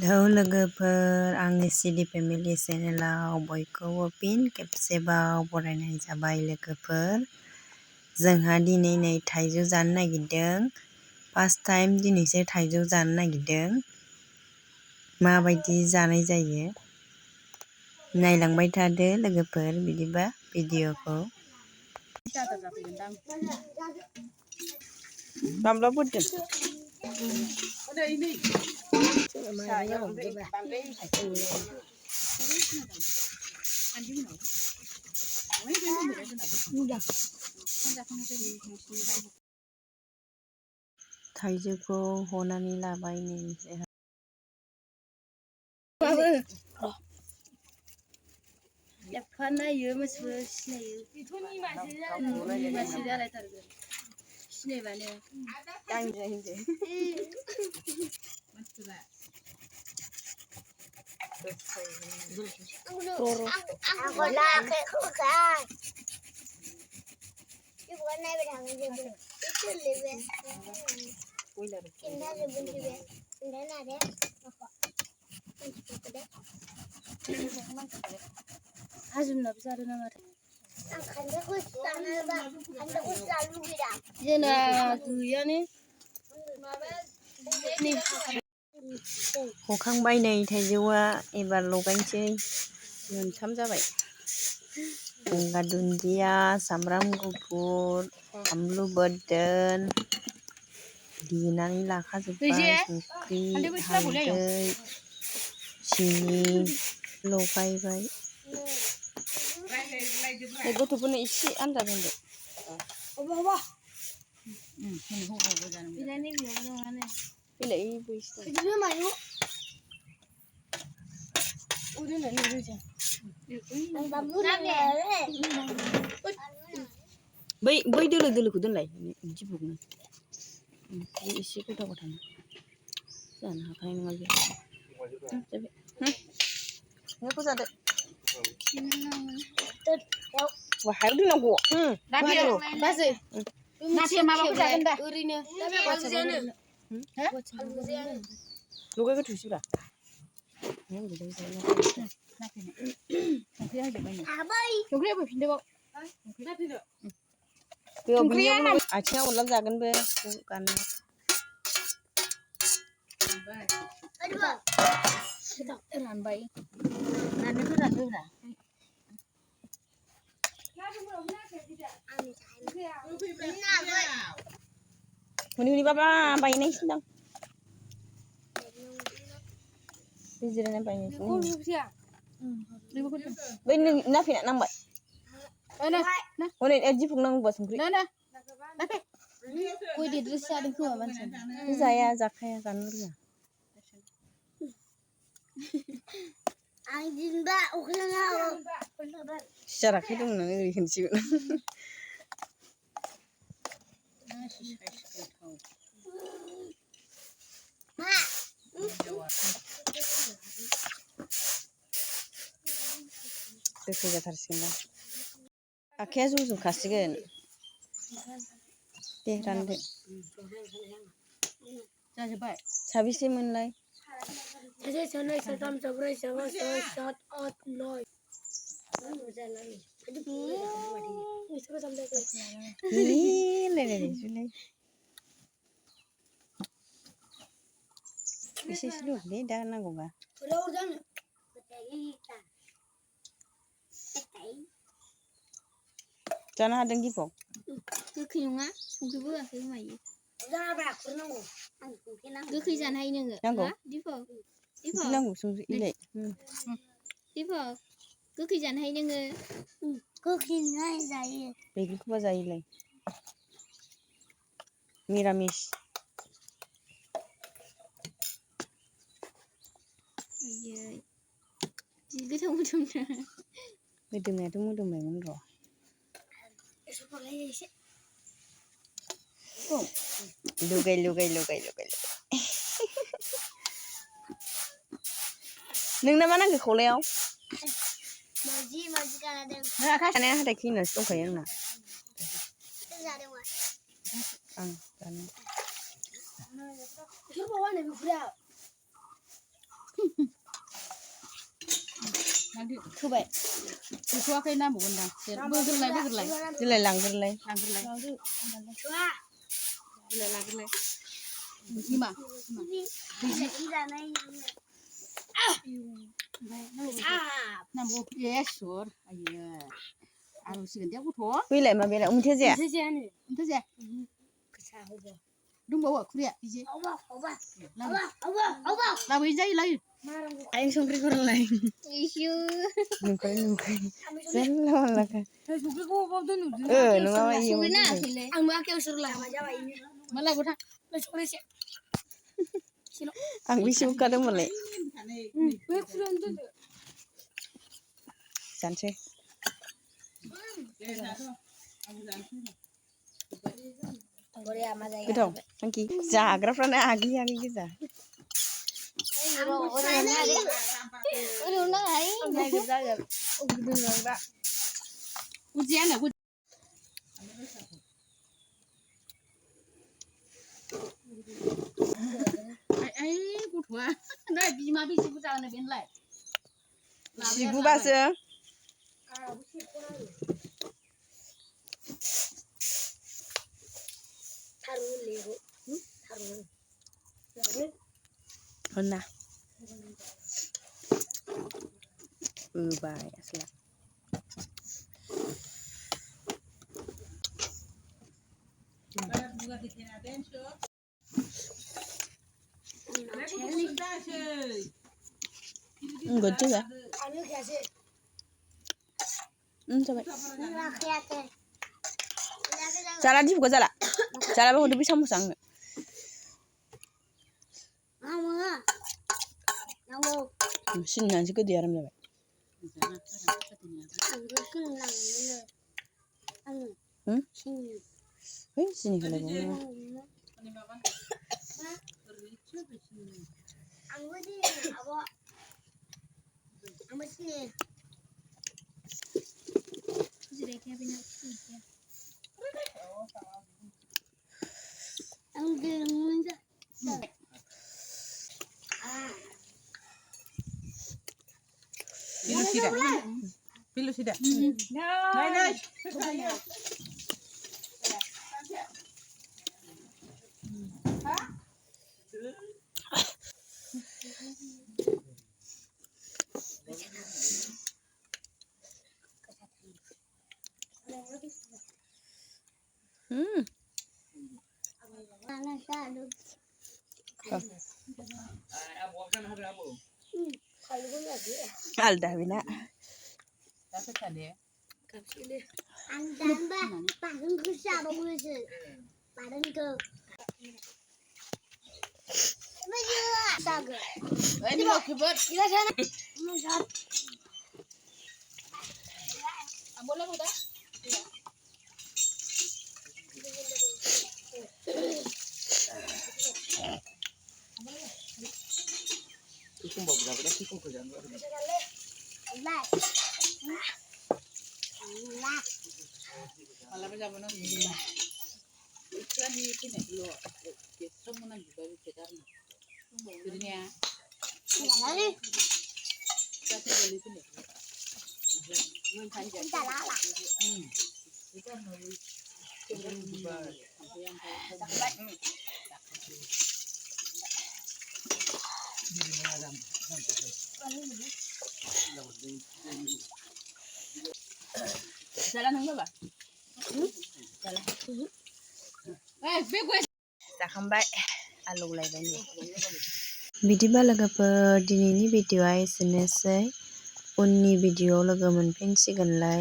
Hello लोगोफोर, आंनि CD family चेनेलाव बयखौबो फिन खेबसेबाव बरायनाय जाबाय लोगोफोर। जोंहा दिनै नै थाइजौ जानो नागिरदों। फार्स्ट टाइम दिनैसो थाइजौ जानो नागिरदों। माबायदि जानाय जायो नायलांबाय थादो लोगोफोर, बिदिबा भिडिअखौ। थाइजौखौ हनानै लाबाय नै नायो मानसिफोर सिनायो मानसि जालायथारगोन सिनायबानो हाजुमनाबो जादों ना माथो जोंना गैयानो हखांबाय नै थाइजौआ, एबार लगायनोसै। मोनथाम जाबाय। गंगार दुन्दिया, सामब्राम गुफुर, बानलु बोरदोन देनानै लाखाजोब्बाय, संख्रि हालदै सिनि लगायबाय। गथ'फोरनो एसे आनजाद होदो। बै दोलो दोलोखौ दोनलाय बिदि बुगोन एसे गथा गथा जानो हाखानाय नङा बेखौ जादो। हायाव दोननांगौ। बाजै माबाखौ जागोन दा ओरैनो लगाय गोथौसैब्रा। आथिङा अनलाम जागोनबो गानो रानबाय हनै बाबा बायनायसो दां बे जिरायनाय बायनायसो बै नाफिना नांबाय हनै दिफुं नांगौबा संख्रि गय देद्रेस जादों खोमा मानसिया जाया जाखाया जानो रोङा सिजाराखै दं नोङो ओरै होनसिगोन गोखै जाथारसिगोन दां आखाइया जजोबखासिगोन दे रानदो जाजोब्बाय साबेसे मोनलाय सानै साथाम साब्रै साबा सय सात आठ नय एसे एसे लुदे दा नांगौबा जानो हादों दिफाव गोखै नङा संख्रिबो होआखै मायो गोखै जानो हायो नोङो नांगौ दिफाव संख्रि नांगौ संख्रि इलाय दिफाव गोखै जानो हायो नोङो गोखै जायो बैग्रिखौबा जायोलाय मिरामिस आयै जि गोथाव मोदोमदों मोदोमनायाथ' मोदोमबायमोन र' लगाय नोंना मा नांगौ खावलायाव हाथाय खैनासो दंखायो आंना आं जानो Nanti coba. Sesuatu kayak nama bunda. Bergelai. Dilai langgerlai. Bergelai. Lima. Nambu yes sur. Ayo. Harus sih ganti aku tuh. Wilai ma bela umthe je. Entah sih. Dung bawa kuliah DJ. Lalu aja lagi. Aing sungkri kurang lain. Nungkri. Selalu laka. Nunggu apa iya. Malah gue tak. Ang bisu kada mulai. Sanse. Betul. Angki. Jagrafrana agi kita. Ujian aku. Aku tua. Nah, bima bisi pucat na bin lai. Sibu bahasa. Hona. Bye asla. Enggak juga. Coba. Cara di buka salah. Cara apa udah bisa musang. Sini nanti ke diaram deh. Sini kalau mau. Pilu sida. Nai. Alda bina. Boleh bukan? Kung bawa berapa dah kung kerja enggak. Malam aja mana ni. Ikan ni sini dulu. Semua nak juga kita ni. Jadi ya. Kita beli sini. Kita lala. Ikan harus. Ikan juga. Jalan enggak, Pak? Jalan. Begue. Zaखांबाय आलौ लायबाय नै बिदिबा लोगोफोर दिनैनि भिडिअ'आ एसेनोसै उननि भिडिअ'आव लोगो मोनफिनसिगोनलाय